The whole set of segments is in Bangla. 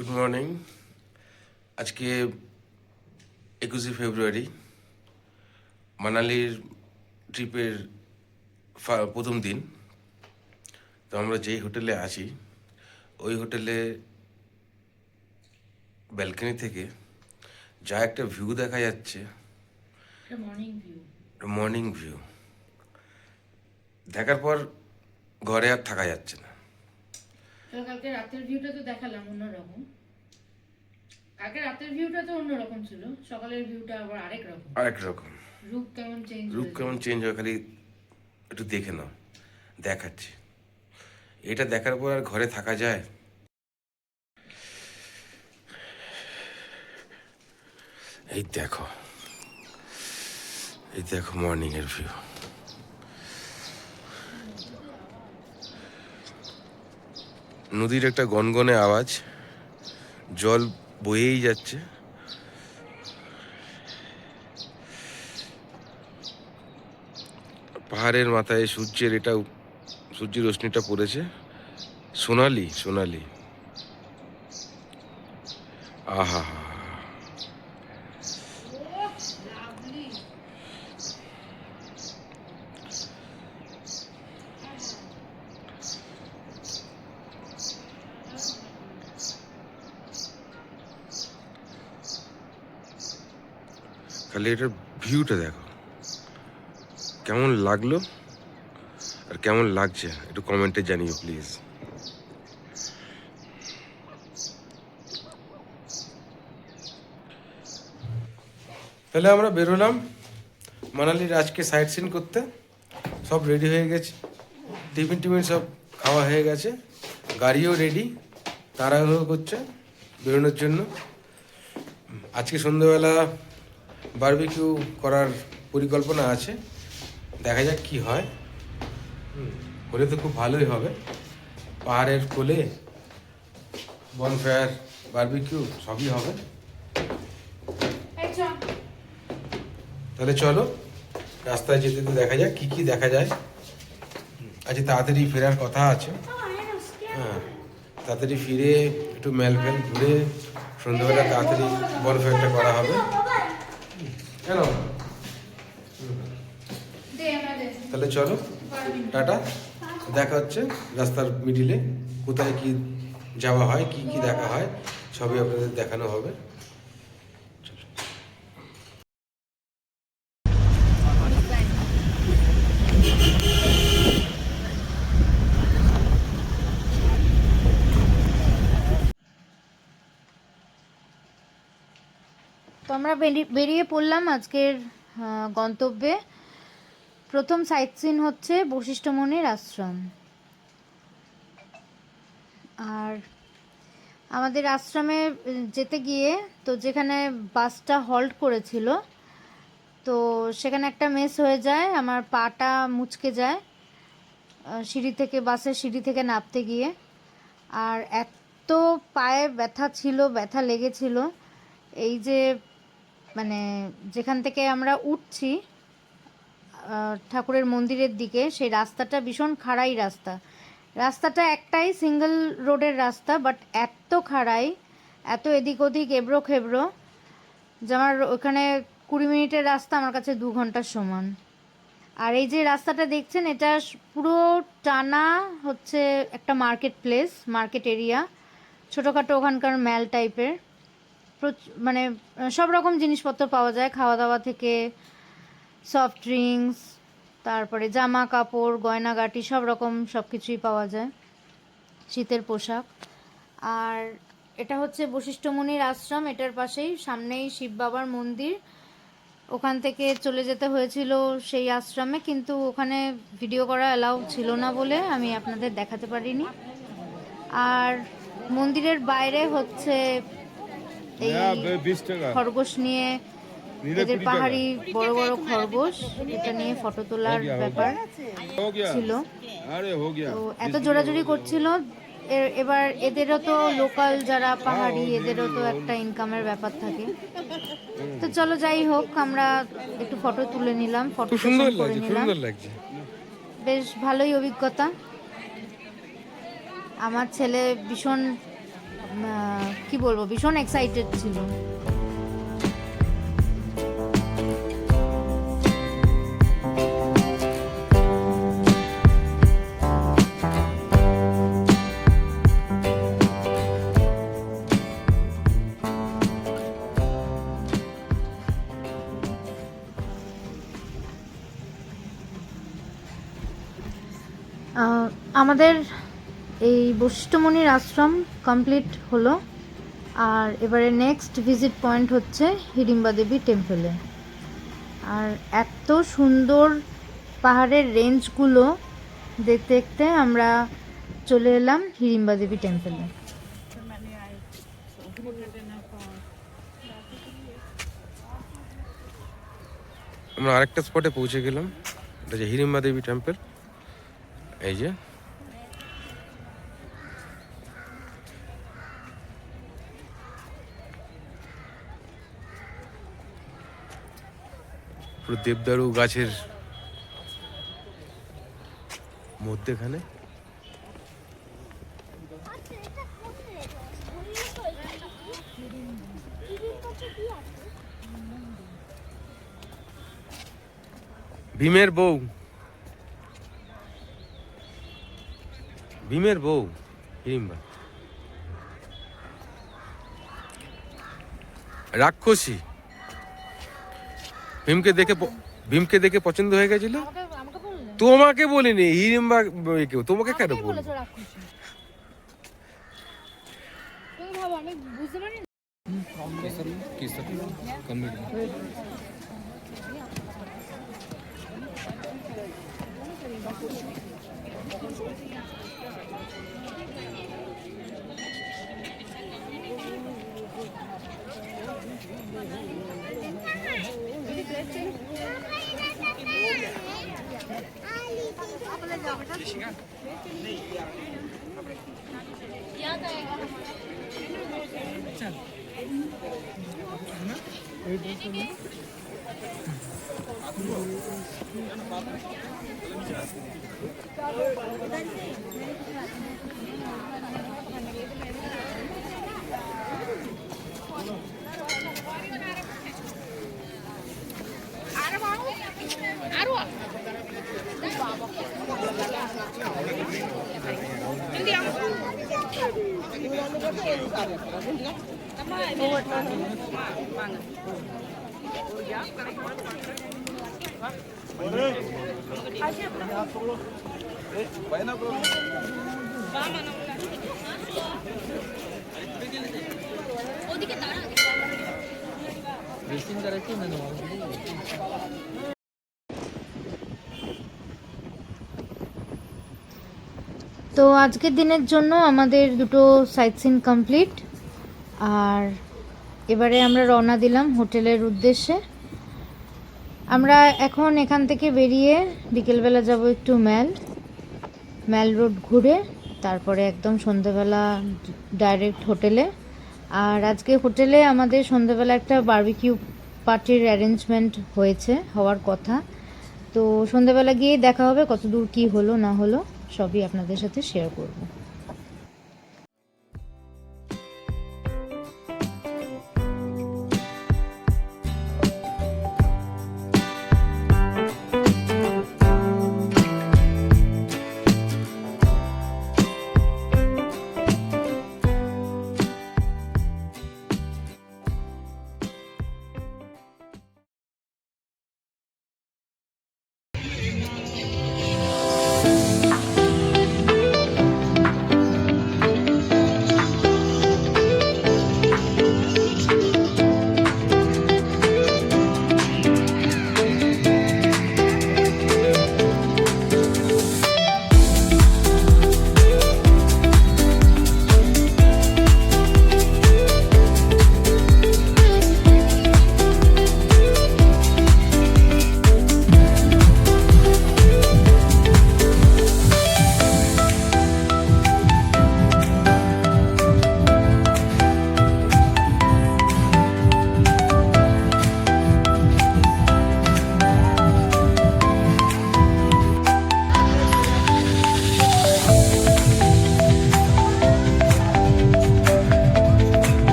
Good morning. আজকে 21শে ফেব্রুয়ারি, মানালির ট্রিপের প্রথম দিন। তো আমরা যেই হোটেলে আছি ওই হোটেলে ব্যালকনি থেকে যা একটা ভিউ দেখা যাচ্ছে, মর্নিং ভিউ দেখার পর ঘরে আর থাকা যাচ্ছে না। কালকে রাতের ভিউটা তো দেখালাম অন্যরকম। কালকে রাতের ভিউটা তো অন্যরকম ছিল, সকালের ভিউটা আবার আরেক রকম। রূপ কেমন চেঞ্জ হয় খালি একটু দেখে নাও, দেখাচ্ছি। এটা দেখার পর আর ঘরে থাকা যায়? এই দেখো মর্নিং এর ভিউ। নদীর একটা গনগনে আওয়াজ, জল বয়েই যাচ্ছে। পাহাড়ের মাথায় সূর্যের রশ্মিটা পড়েছে, সোনালি। আহা, খালি এটার ভিউটা দেখো, কেমন লাগলো আর কেমন লাগছে একটু কমেন্টে জানিও প্লিজ। তাহলে আমরা বেরোলাম মানালির আজকে সাইট সিন করতে। সব রেডি হয়ে গেছে, টিফিন সব খাওয়া হয়ে গেছে, গাড়িও রেডি, তাড়াহুড়ো করছে বেরোনোর জন্য। আজকে সন্ধ্যেবেলা বারবিকিউ করার পরিকল্পনা আছে, দেখা যাক কি হয়। হলে তো খুব ভালোই হবে, পাহাড়ের কোলে বনফায়ার, বারবিকিউ সবই হবে। তাহলে চলো রাস্তায় যেতে তো দেখা যাক কি দেখা যায়। আজকে তাড়াতাড়ি ফেরার কথা আছে। হ্যাঁ, তাড়াতাড়ি ফিরে একটু মেল ঘুরে সন্ধ্যাবেলা তাড়াতাড়ি বনফায়ারটা করা হবে। কেন? তাহলে চলো, টাটা, দেখা হচ্ছে রাস্তার মিডিলে। কোথায় কি যাওয়া হয়, কি দেখা হয় সবই আপনাদের দেখানো হবে। তো আমরা বেরিয়ে পড়লাম আজকের গন্তব্যে। প্রথম সাইট সিন হচ্ছে বশিষ্ঠ মুনির আশ্রম। আর আমাদের আশ্রমে যেতে গিয়ে তো যেখানে বাসটা হল্ট করেছিল, তো সেখানে একটা মিস হয়ে যায়, আমার পাটা মুচকে যায় বাসের সিঁড়ি থেকে নামতে গিয়ে। আর এত পায়ে ব্যথা লেগেছিল। এই যে মানে যেখান থেকে আমরা উঠছি ঠাকুরের মন্দিরের দিকে, সেই রাস্তাটা ভীষণ খাড়াই রাস্তাটা একটাই সিঙ্গেল রোডের রাস্তা, বাট এত খাড়াই, এত এদিক ওদিক এবড়ো খেবড়ো, যে আমার ওখানে 20 মিনিটের রাস্তা আমার কাছে 2 ঘন্টার সমান। আর এই যে রাস্তাটা দেখছেন, এটা পুরো টানা হচ্ছে একটা মার্কেট এরিয়া, ছোটোখাটো ওখানকার ম্যাল টাইপের। মানে সব রকম জিনিসপত্র পাওয়া যায়, খাওয়া দাওয়া থেকে সফট ড্রিঙ্কস, তারপরে জামা কাপড়, গয়নাগাটি, সব কিছুই পাওয়া যায়, শীতের পোশাক। আর এটা হচ্ছে বশিষ্ঠ মুনির আশ্রম, এটার পাশেই সামনেই শিব বাবার মন্দির। ওখান থেকে চলে যেতে হয়েছিল সেই আশ্রমে, কিন্তু ওখানে ভিডিও করা অ্যালাউ ছিল না বলে আমি আপনাদের দেখাতে পারিনি। আর মন্দিরের বাইরে হচ্ছে এই খরগোশ নিয়ে, এদের পাহাড়ি বড় বড় খরগোশ, এটা নিয়ে ফটো তোলার ব্যাপার ছিল। তো এত জোরাজুরি করছিল। এবার এদেরও তো লোকাল যারা পাহাড়ি, এদেরও তো একটা ইনকামের ব্যাপার থাকে। তো চলো, যাই হোক, আমরা একটু ফটো তুলে নিলাম, ফটো করে নিলাম, বেশ ভালোই অভিজ্ঞতা। আমার ছেলে ভীষণ কি বলবো, ভীষণ এক্সাইটেড ছিল। আমাদের এই বশিষ্ঠমুনির আশ্রম কমপ্লিট হলো, আর এবারে নেক্সট ভিজিট পয়েন্ট হচ্ছে হিড়িম্বা দেবী টেম্পলে। আর এত সুন্দর পাহাড়ের রেঞ্জগুলো দেখতে দেখতে আমরা চলে এলাম হিড়িম্বা দেবী টেম্পলে। আমরা আরেকটা স্পটে পৌঁছে গেলাম, এটা যে হিড়িম্বা দেবী টেম্পল। এই যে পুরো দেবদারু গাছের মধ্যেখানে। ভীমের বউ, ভীমের বউ হিড়িম্বা, রাক্ষসী। ভীমকে দেখে পছন্দ হয়ে গেছিল। তোমাকে বলিনি, হিড়িম্বা কেউ তোমাকে কেন বলবো? তো আজকের দিনের জন্য আমাদের দুটো সাইট সিন কমপ্লিট, আর এবারে আমরা রওনা দিলাম হোটেলের উদ্দেশ্যে। আমরা এখন এখান থেকে বেরিয়ে বিকেলবেলা যাব একটু ম্যাল রোড ঘুরে, তারপরে একদম সন্ধ্যেবেলা ডাইরেক্ট হোটেলে। আর আজকে হোটেলে আমাদের সন্ধ্যেবেলা একটা বারবিকিউ পার্টির অ্যারেঞ্জমেন্ট হওয়ার কথা। তো সন্ধ্যেবেলা গিয়ে দেখা হবে কত দূর কী হলো না হলো, সবই আপনাদের সাথে শেয়ার করব।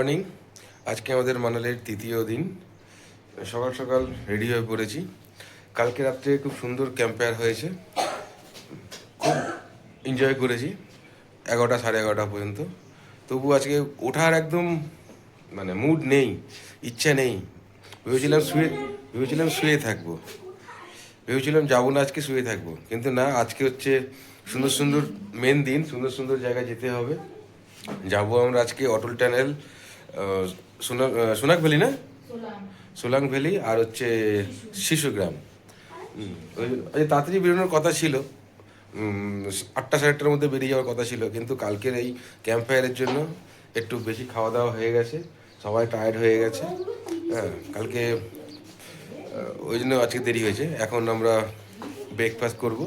মর্নিং। আজকে আমাদের মানালির তৃতীয় দিন। সকাল সকাল রেডি হয়ে পড়েছি। কালকে রাত্রে খুব সুন্দর ক্যাম্প ফায়ার হয়েছে, খুব এনজয় করেছি 11টা সাড়ে 11টা পর্যন্ত। তবু আজকে ওঠার একদম মানে মুড নেই, ইচ্ছা নেই। ভেবেছিলাম শুয়ে থাকবো, ভেবেছিলাম যাবো না, আজকে শুয়ে থাকবো। কিন্তু না, আজকে হচ্ছে সুন্দর সুন্দর মেন দিন, সুন্দর সুন্দর জায়গায় যেতে হবে। যাবো আমরা আজকে অটল টানেল, সোনাক ভ্যালি না, সোলাং ভ্যালি, আর হচ্ছে শিশুগ্রাম। তাড়াতাড়ি বেরোনোর কথা ছিল, 8টা সাড়ে 8টার মধ্যে বেরিয়ে যাওয়ার কথা ছিল, কিন্তু কালকের এই ক্যাম্প ফায়ারের জন্য একটু বেশি খাওয়া দাওয়া হয়ে গেছে, সবাই টায়ার্ড হয়ে গেছে। হ্যাঁ, কালকে ওই জন্য আজকে দেরি হয়েছে। এখন আমরা ব্রেকফাস্ট করব,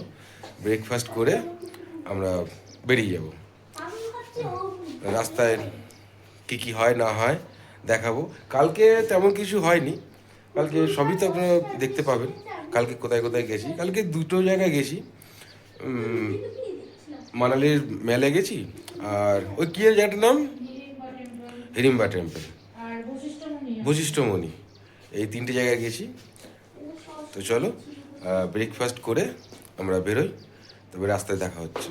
ব্রেকফাস্ট করে আমরা বেরিয়ে যাব। রাস্তায় কী কী হয় না হয় দেখাবো। কালকে তেমন কিছু হয়নি, কালকে সবই তো আপনারা দেখতে পাবেন। কালকে কোথায় কোথায় গেছি, কালকে 2টো জায়গায় গেছি। মানালির মেলে গেছি, আর ওই কী জায়গাটার নাম, হিড়িম্বা টেম্পল, বশিষ্ঠমণি, এই 3টে জায়গায় গেছি। তো চলো ব্রেকফাস্ট করে আমরা বেরোই, তবে রাস্তায় দেখা হচ্ছে।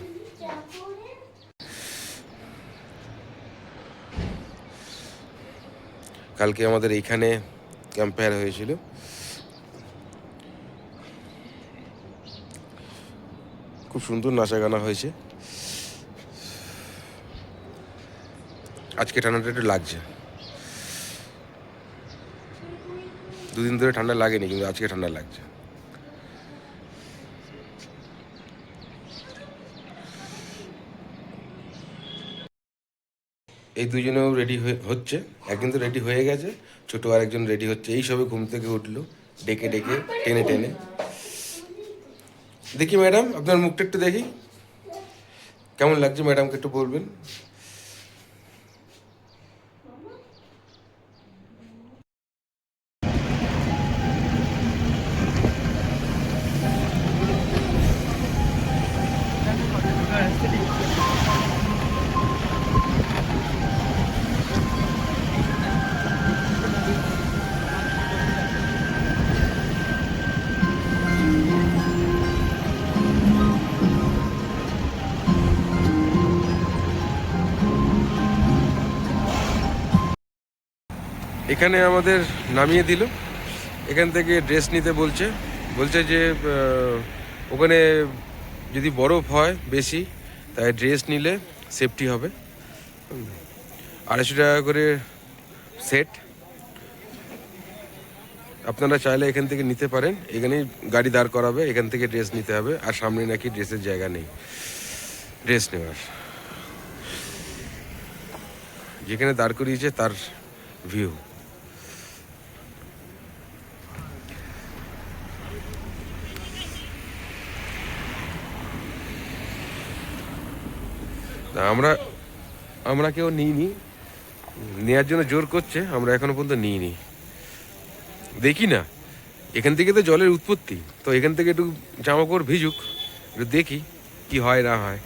কালকে আমাদের এইখানে ক্যাম্প ফায়ার হয়েছিল, খুব সুন্দর নাচা গানা হয়েছে। আজকে ঠান্ডাটা একটু লাগছে, 2 দিন ধরে ঠান্ডা লাগেনি, কিন্তু আজকে ঠান্ডা লাগছে। এই দুজনেও রেডি হচ্ছে, একজন তো রেডি হয়ে গেছে, ছোটো আরেকজন রেডি হচ্ছে। এই সবে ঘুম থেকে উঠলো, ডেকে ডেকে টেনে টেনে। দেখি ম্যাডাম, আপনার মুখটা একটু দেখি, কেমন লাগছে ম্যাডামকে একটু বলবেন। এখানে আমাদের নামিয়ে দিল, এখান থেকে ড্রেস নিতে বলছে যে ওখানে যদি বরফ হয় বেশি, তাই ড্রেস নিলে সেফটি হবে। 250 টাকা করে সেট। আপনারা চাইলে এখান থেকে নিতে পারেন, এখানেই গাড়ি দাঁড় করাবে, এখান থেকে ড্রেস নিতে হবে। আর সামনে নাকি ড্রেসের জায়গা নেই ড্রেস নেওয়ার, যেখানে দাঁড় করিয়েছে তার ভিউ। আমরা কেউ নিইনি, নেওয়ার জন্য জোর করছে, আমরা এখনো পর্যন্ত নিইনি। দেখি না, এখান থেকে তো জলের উৎপত্তি, তো এখান থেকে একটু জামা কাপড় ভিজুক, একটু দেখি কি হয় না হয়।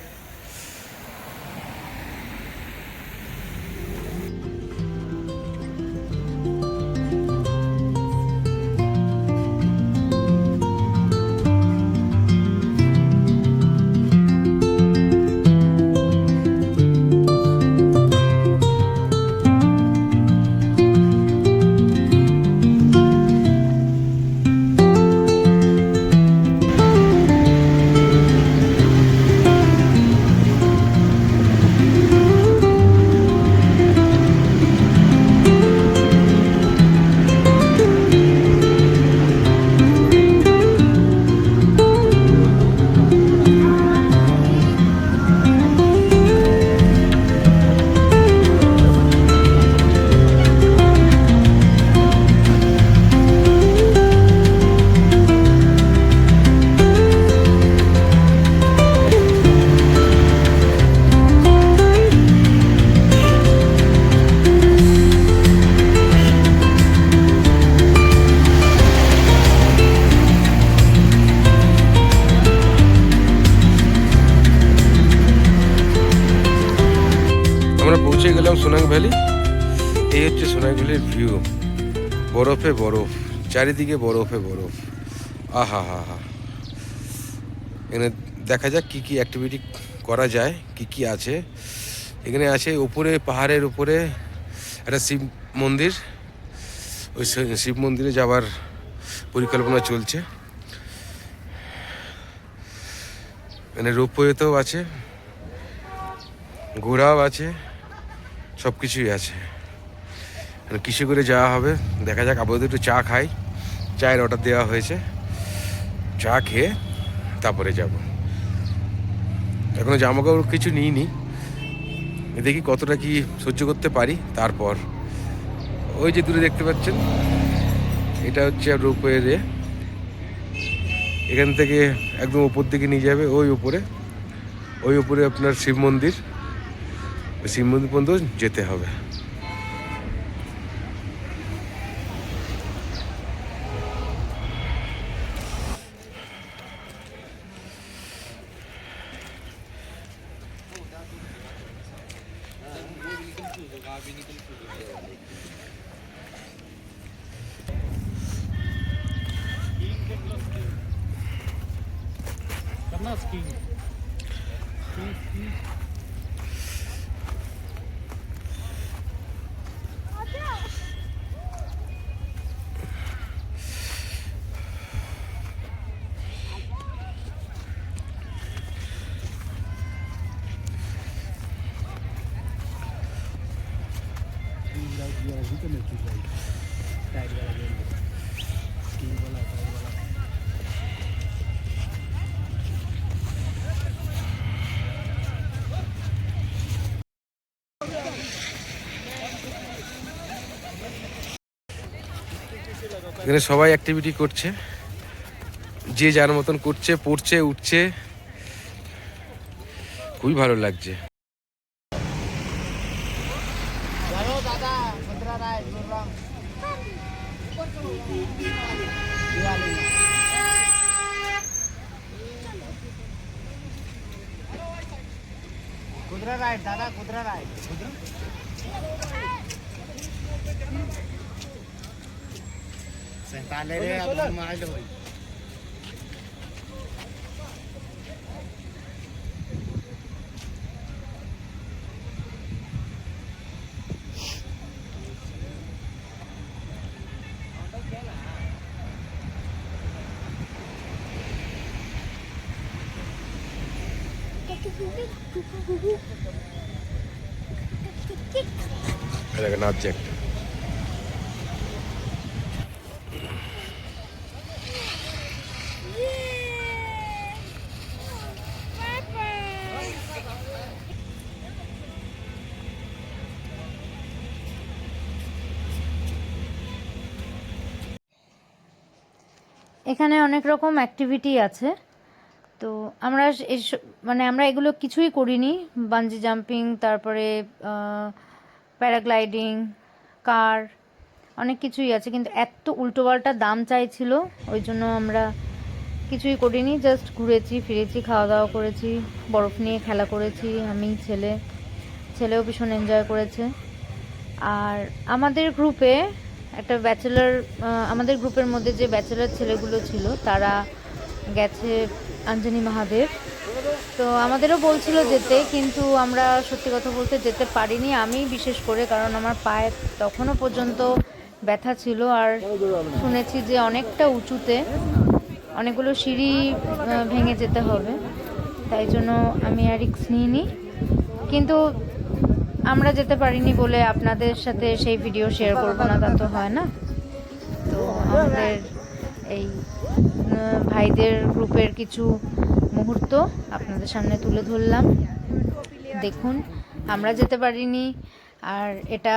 আমরা পৌঁছে গেলাম সোনাং ভ্যালি। এই হচ্ছে সোনাইগুলির ভিউ, বরফে বরফ, চারিদিকে বরফে বরফ। আহা হা হা। এখানে দেখা যাক কি কি অ্যাক্টিভিটি করা যায়, কি কি আছে এখানে। আছে উপরে, পাহাড়ের উপরে একটা শিব মন্দির, ওই শিব মন্দিরে যাওয়ার পরিকল্পনা চলছে। এখানে রোপওয়েতেও আছে, ঘোড়াও আছে, সব কিছুই আছে। কিসে করে যাওয়া হবে দেখা যাক। আপাতত একটু চা খাই, চায়ের অর্ডার দেওয়া হয়েছে, চা খেয়ে তারপরে যাব। এখনো জামা কাপড় কিছু নিইনি, দেখি কতটা কি সহ্য করতে পারি। তারপর ওই যে দূরে দেখতে পাচ্ছেন, এটা হচ্ছে রোপওয়ে। এখান থেকে একদম উপর দিকে নিয়ে যাবে, ওই উপরে আপনার শিব মন্দির, ওই শিব মন্দির পর্যন্ত যেতে হবে। এখানে সবাই অ্যাক্টিভিটি করছে, যে যার মতন করছে, পড়ছে, উঠছে, খুবই ভালো লাগছে। कुदरा राइड दादा, कुदरा राइड सैताले रे अब माइल होई। দেখেন অবজেক্ট। এখানে অনেক রকম অ্যাক্টিভিটি আছে। তো আমরা মানে আমরা এগুলো কিছুই করিনি। বাঞ্জি জাম্পিং, তারপরে প্যারাগ্লাইডিং, কার, অনেক কিছুই আছে, কিন্তু এত উল্টোপাল্টা দাম চাইছিল, ওই জন্য আমরা কিছুই করিনি। জাস্ট ঘুরেছি ফিরেছি, খাওয়া দাওয়া করেছি, বরফ নিয়ে খেলা করেছি আমি, ছেলেও ভীষণ এনজয় করেছে। আর আমাদের গ্রুপে একটা ব্যাচেলার, আমাদের গ্রুপের মধ্যে যে ব্যাচেলার ছেলেগুলো ছিল তারা গেছে আঞ্জনি মহাদেব। তো আমাদেরও বলছিল যেতে, কিন্তু আমরা সত্যি কথা বলতে যেতে পারিনি, আমি বিশেষ করে, কারণ আমার পায়ে তখনও পর্যন্ত ব্যথা ছিল। আর শুনেছি যে অনেকটা উঁচুতে, অনেকগুলো সিঁড়ি ভেঙে যেতে হবে, তাই জন্য আমি আর রিস্ক নিইনি। কিন্তু আমরা যেতে পারিনি বলে আপনাদের সাথে সেই ভিডিও শেয়ার করবো না, তা তো হয় না। তো আমাদের এই ভাইদের গ্রুপের কিছু মুহূর্ত আপনাদের সামনে তুলে ধরলাম। দেখুন, আমরা যেতে পারিনি, আর এটা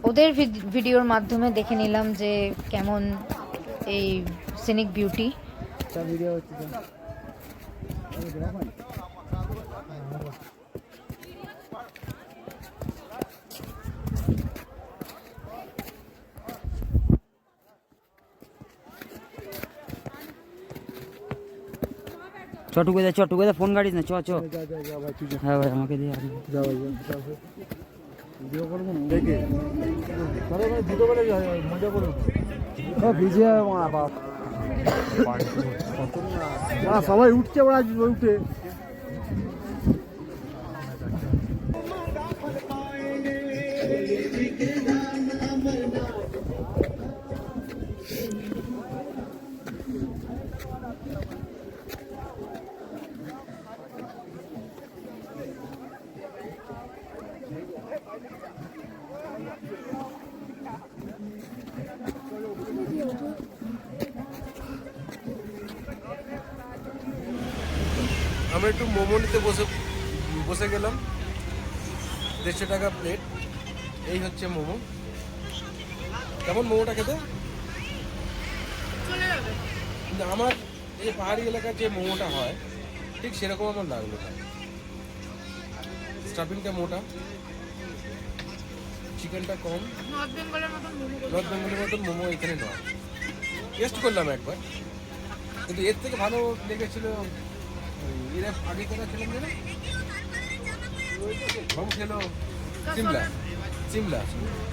ওদের ভিডিওর মাধ্যমে দেখে নিলাম যে কেমন এই সিনিক বিউটি। চটুকে ফোন গাড়িস না, চ হ্যাঁ ভাই আমাকে দিয়ে ভিডিও করবো দেখে তাহলে ভাই দুটো বেলা মজা করবো ভিজে সবাই উঠছে ওরা উঠে আমরা একটু মোমো নিতে বসে গেলাম। 150 টাকা প্লেট। এই হচ্ছে মোমো। কেমন মোমোটা খেতে? কিন্তু আমার এই পাহাড়ি এলাকার যে মোমোটা হয় ঠিক সেরকম আমার লাগলো না। স্টাফিংটা মোটা, চিকেনটা কম। নর্থ বেঙ্গলের মতন মোমো এখানে নয়। টেস্ট করলাম একবার, কিন্তু এর থেকে ভালো লেগেছিল এরা আগে করা খেলাম জানো, মোমো খেলো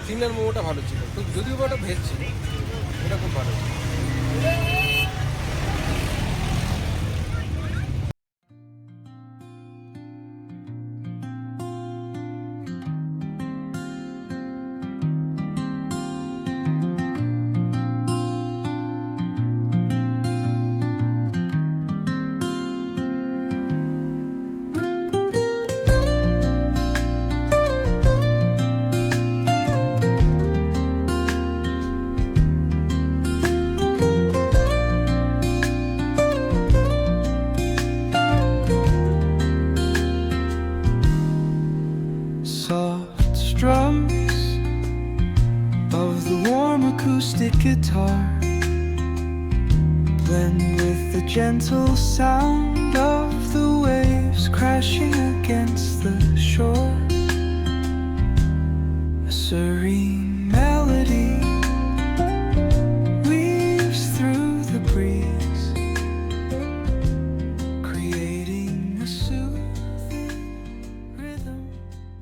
সিমলার মোমোটা ভালো ছিল। তো যদিও ওটা ভেজ ছিল, ওটা খুব ভালো ছিল। Soft strums of the warm acoustic guitar blend with the gentle sound of the waves crashing against the shore. A serene melody weaves through the breeze, creating a soothing rhythm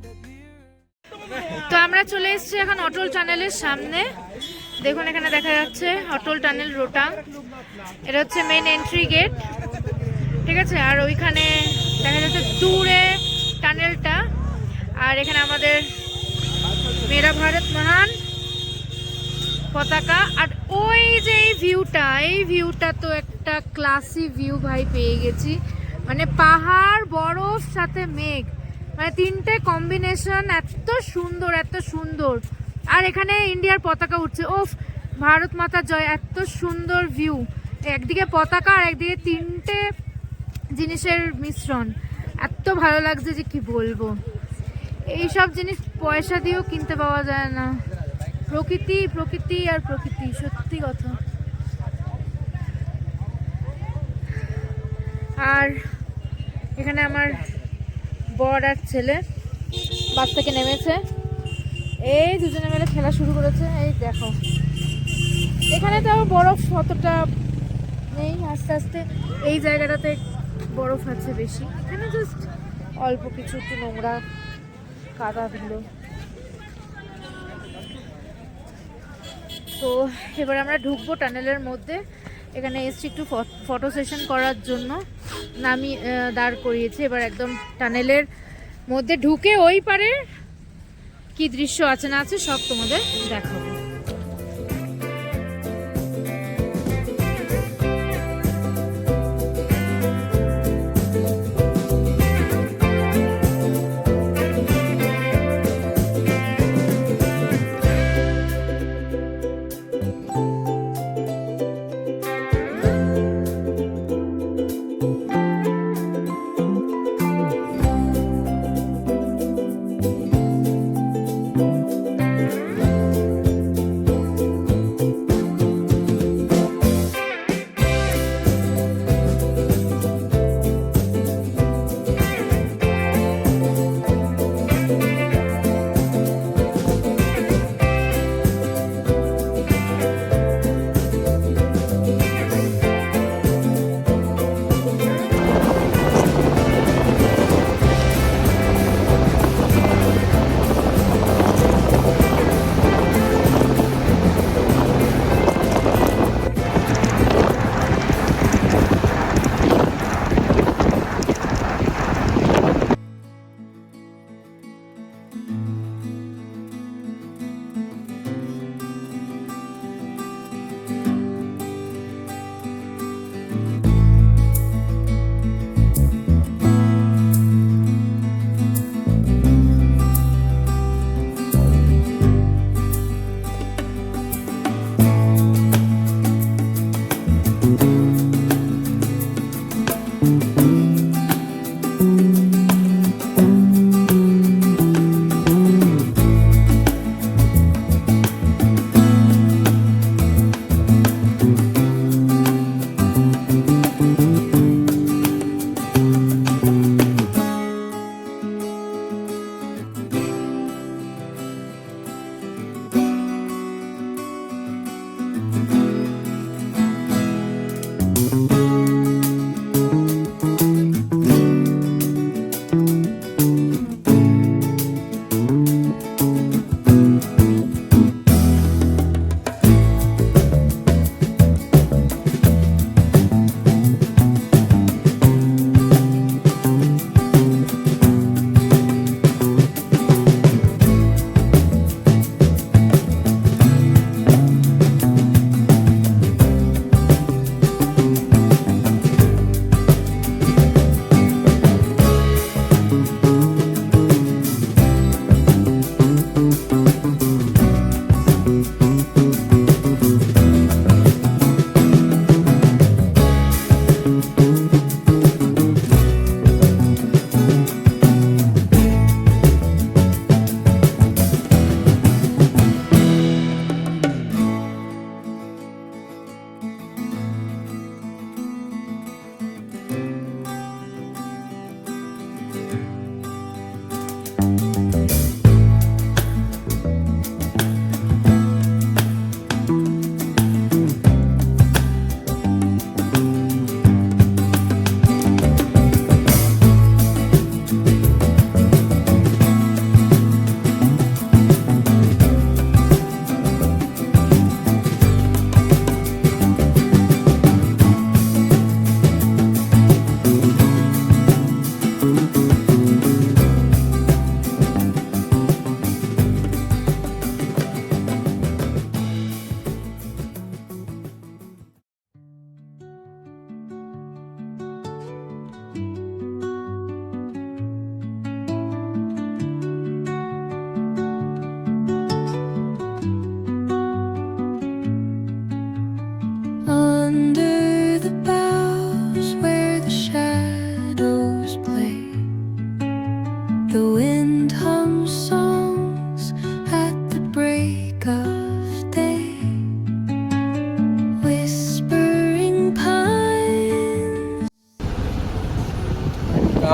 that mirrors. তো আমরা চলে এসেছি এখন অটল টানেলের সামনে। দেখুন এখানে দেখা যাচ্ছে অটল টানেল রোটাং। এটা হচ্ছে মেইন এন্ট্রি গেট, ঠিক আছে। আর ওইখানে দেখা যাচ্ছে দূরে টানেলটা। আর এখানে আমাদের মেরা ভারত মহান পতাকা। আর ওই যে এই ভিউটা তো একটা ক্লাসি ভিউ ভাই পেয়ে গেছি। মানে পাহাড়, বরফ, সাথে মেঘ, মানে তিনটে কম্বিনেশন এত সুন্দর। আর এখানে ইন্ডিয়ার পতাকা উঠছে। ওফ, ভারত মাতা জয়। এত সুন্দর ভিউ, একদিকে পতাকা আর একদিকে তিনটে জিনিসের মিশ্রণ। এত ভালো লাগছে যে কি বলবো। এই সব জিনিস পয়সা দিয়েও কিনতে পাওয়া যায় না। প্রকৃতি আর প্রকৃতি, সত্যি কথা। আর এখানে আমার বর আর ছেলে বাস থেকে নেমেছে। এই দুজনে মিলে খেলা শুরু করেছে। এই দেখো, এখানে তো বরফ অতটা নেই, আস্তে আস্তে এই জায়গাটাতে বরফ আছে বেশি। এখানে জাস্ট অল্প কিছু একটু নোংরা কাদা ধুলো। তো এবার আমরা ঢুকবো টানেলের মধ্যে। এখানে এসছি একটু ফটো সেশন করার জন্য, দাঁড় করিয়েছে। এবার একদম টানেলের মধ্যে ঢুকে ওই পারে কি দৃশ্য আছে না আছে সব তোমাদের দেখাবো।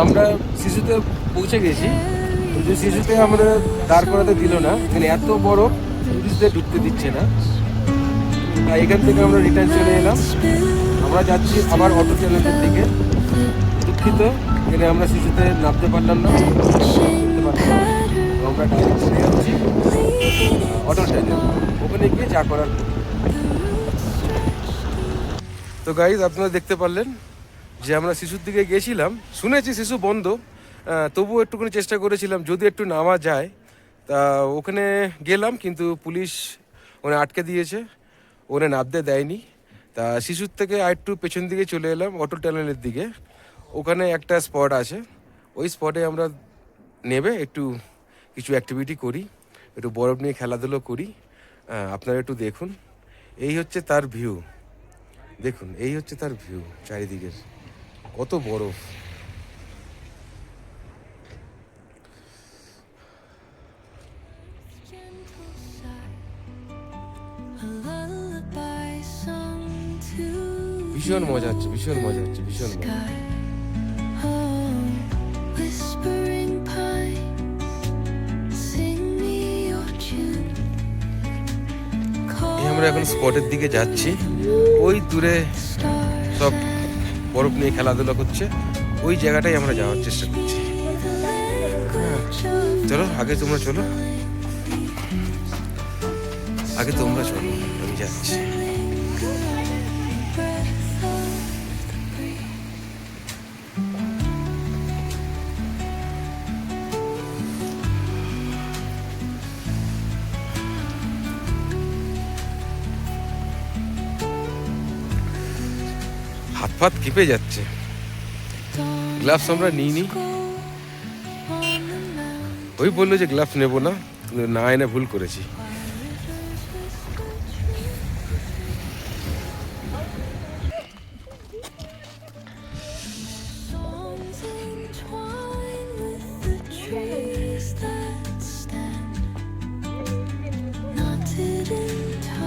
আমরা শিশুতে পৌঁছে গেছি, কিন্তু শিশুতে আমরা দাঁড় করাতে দিল না, এখানে এত বড় টুরিস্টদের ঢুকতে দিচ্ছে না। তাই এখান থেকে আমরা রিটার্ন চলে এলাম। আমরা যাচ্ছি আবার অটো চ্যানেলের দিকে। দুঃখিত, এখানে আমরা শিশুতে নামতে পারলাম না, করতে পারলাম না। আমরা ডাইরেক্ট চলে যাচ্ছি অটো চ্যানেল, ওখানে গিয়ে যা করার করি। তো গাইজ, আপনারা দেখতে পারলেন যে আমরা শিশুর দিকে গেছিলাম। শুনেছি শিশু বন্ধ, তবুও একটুখানি চেষ্টা করেছিলাম যদি একটু নামা যায়। তা ওখানে গেলাম, কিন্তু পুলিশ ওখানে আটকে দিয়েছে, ওখানে নামতে দেয়নি। তা শিশুর থেকে আর একটু পেছন দিকে চলে এলাম অটো টানেলের দিকে। ওখানে একটা স্পট আছে, ওই স্পটে আমরা নেবে একটু কিছু অ্যাক্টিভিটি করি, একটু বরফ নিয়ে খেলাধুলো করি। আপনারা একটু দেখুন, এই হচ্ছে তার ভিউ। দেখুন, এই হচ্ছে তার ভিউ, চারিদিকের কত বরফ। ভীষণ মজা হচ্ছে, ভীষণ মজা হচ্ছে, ভীষণ মজা। আমরা এখন স্পটের দিকে যাচ্ছি। ওই দূরে সব বরফ নিয়ে খেলাধুলা করছে, ওই জায়গাটাই আমরা যাওয়ার চেষ্টা করছি। চলো আগে তোমরা চলো, আগে তোমরা চলো, আমি যাচ্ছি। হাত ফাত কেঁপে যাচ্ছে, গ্লাভস আমরা নিইনি। ওই বললো যে গ্লাভস নেবো না, কিন্তু না এনে ভুল করেছি।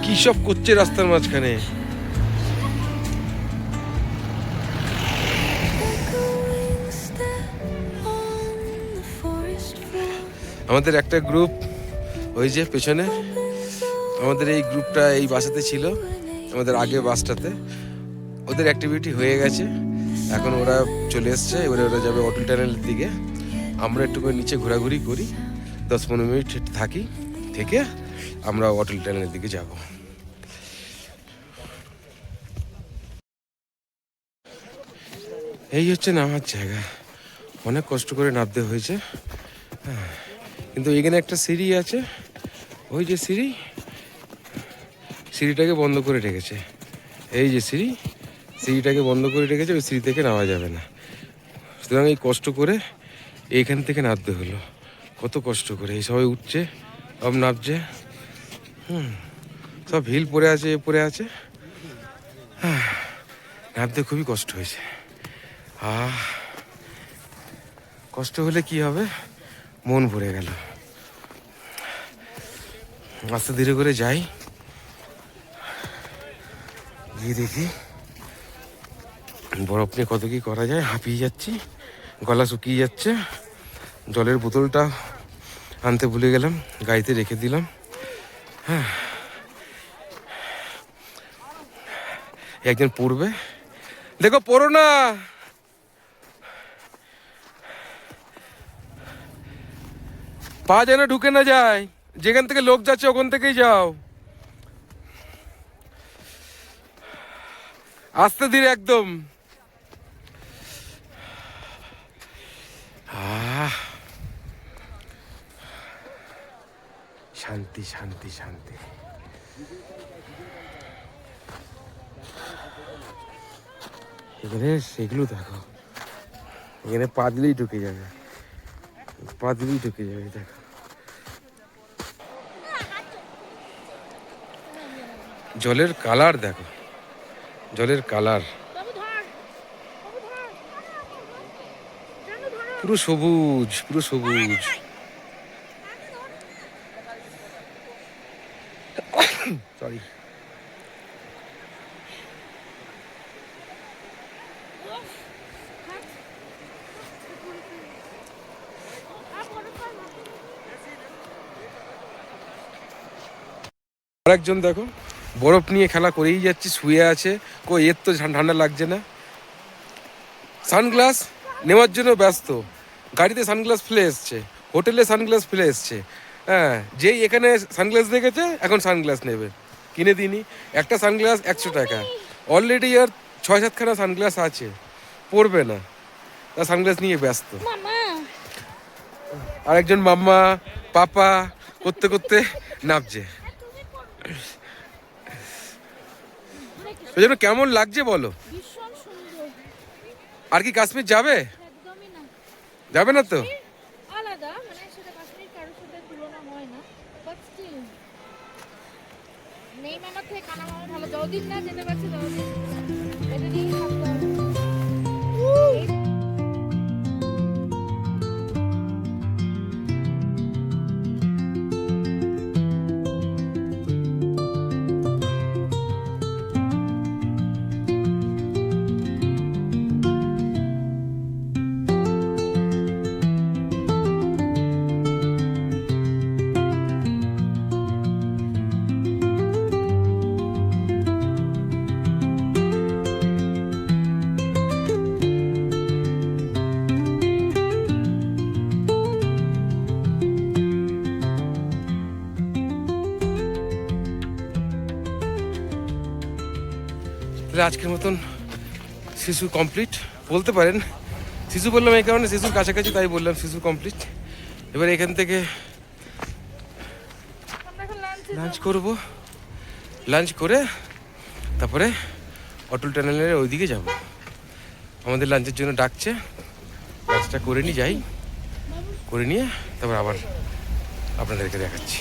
কি সব করছে রাস্তার মাঝখানে। আমাদের একটা গ্রুপ ওই যে পেছনে, আমাদের এই গ্রুপটা এই বাসেতে ছিল, আমাদের আগে বাসটাতে। ওদের অ্যাক্টিভিটি হয়ে গেছে, এখন ওরা চলে এসছে। এবারে ওরা যাবে অটল টানেলের দিকে। আমরা একটু করে নিচে ঘোরাঘুরি করি, 10-15 মিনিট থাকি, থেকে আমরা অটল টানেলের দিকে যাব। এই হচ্ছে নামার জায়গা, অনেক কষ্ট করে নামতে হয়েছে। কিন্তু এখানে একটা সিঁড়ি আছে, ওই যে সিঁড়ি, সিঁড়িটাকে বন্ধ করে রেখেছে। এই যে সিঁড়ি, সিঁড়িটাকে বন্ধ করে রেখেছে, ওই সিঁড়ি থেকে নামা যাবে না। সুতরাং এই কষ্ট করে এইখান থেকে নামতে হলো, কত কষ্ট করে। এই সবাই উঠছে, সব নামছে, সব হিল পরে আছে, এ পরে আছে। নামতে খুবই কষ্ট হয়েছে। কষ্ট হলে কি হবে, মন ভরে গেল। আস্তে ধীরে করে যাই, গিয়ে দেখি বরফ নিয়ে কত কি করা যায়। হাঁপিয়ে যাচ্ছি, গলা শুকিয়ে যাচ্ছে। জলের বোতলটা আনতে ভুলে গেলাম, গাড়িতে রেখে দিলাম। হ্যাঁ, একজন পড়বে, দেখো পড়ো না। পা যেন ঢুকে না যায়, যেখান থেকে লোক যাচ্ছে ওখান থেকেই যাও, আস্তে ধীরে একদম। শান্তি শান্তি শান্তি। এখানে সেগুলো দেখো, এখানে পা দিলেই ঢুকে যাবে, পা দিলেই ঢুকে যাবে। দেখো জলের কালার, দেখো জলের কালার, পুরো সবুজ, পুরো সবুজ। সরি। আরেকজন দেখো বরফ নিয়ে খেলা করেই যাচ্ছে, শুয়ে আছে, এর তো ঠান্ডা লাগছে না। সানগ্লাস নেওয়ার জন্য ব্যস্ত, গাড়িতে সানগ্লাস ফেলে এসছে, হোটেলে সানগ্লাস ফেলে এসছে। হ্যাঁ, যেই এখানে সানগ্লাস দেখেছে এখন সানগ্লাস নেবে, কিনে দিইনি। একটা সানগ্লাস 100 টাকা, অলরেডি আর 6-7খানা সানগ্লাস আছে, পরবে না, তা সানগ্লাস নিয়ে ব্যস্ত। আরেকজন মাম্মা পাপা করতে করতে নামছে। ওই জন্য কেমন লাগছে বলো? আর কি কাশ্মীর যাবে? যাবে না তো? আলাদা, মানে সেটা কাশ্মীর কারোর সাথে তুলনা হয় না, বাট স্টিল নেই মামার থেকে কানা মামা ভালো। যতদিন না যেতে পারছি ততদিন এটা নিয়েই থাকতে হবে। তাহলে আজকের মতন শিশু কমপ্লিট বলতে পারেন। শিশু বললাম এই কারণে, শিশুর কাছাকাছি, তাই বললাম শিশু কমপ্লিট। এবার এখান থেকে লাঞ্চ করব, লাঞ্চ করে তারপরে অটল টানেলের ওইদিকে যাব। আমাদের লাঞ্চের জন্য ডাকছে, লাঞ্চটা করে নিয়ে যাই, করে নিয়ে তারপর আবার আপনাদেরকে দেখাচ্ছি।